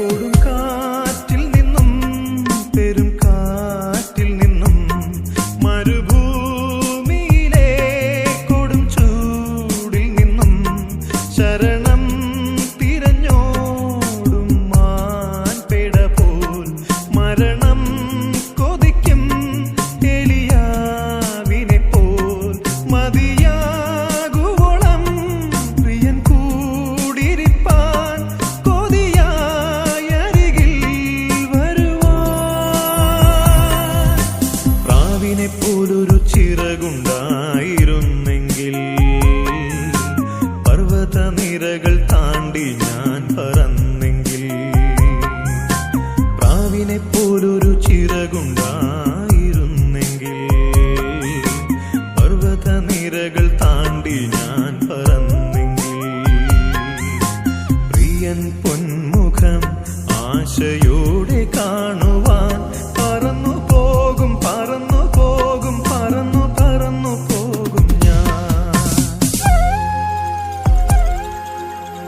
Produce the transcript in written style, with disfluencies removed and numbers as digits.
കൊടുങ്കാറ്റിൽ നിന്നും പെരും കാറ്റിൽ നിന്നും മരുഭൂമിയിലെ കൊടും ചൂടിൽ നിന്നും ശരണം തിരഞ്ഞോടും മാൻപേട പോൽ മരണം കൊതിക്കും എലിയാവിനെ പോൽ മതിയാകുവോളം പ്രിയൻ കൂടിരിപ്പാൻ കൊതിയായരികിൽ വരുവാൻ. പ്രാവിനെ പോലൊരു ചിറകുണ്ടായിരുന്നെങ്കിൽ പർവ്വതനിരകൾ താണ്ടി ഞാൻ പറന്നെങ്കിൽ. പ്രാവിനെ പോലൊരു ചിറകുണ്ടായിരുന്നെങ്കിൽ പർവ്വതനിരകൾ താണ്ടി ഞാൻ പറന്നെങ്കിൽ. പ്രിയൻ പൊന്മുഖം ആശയോടെ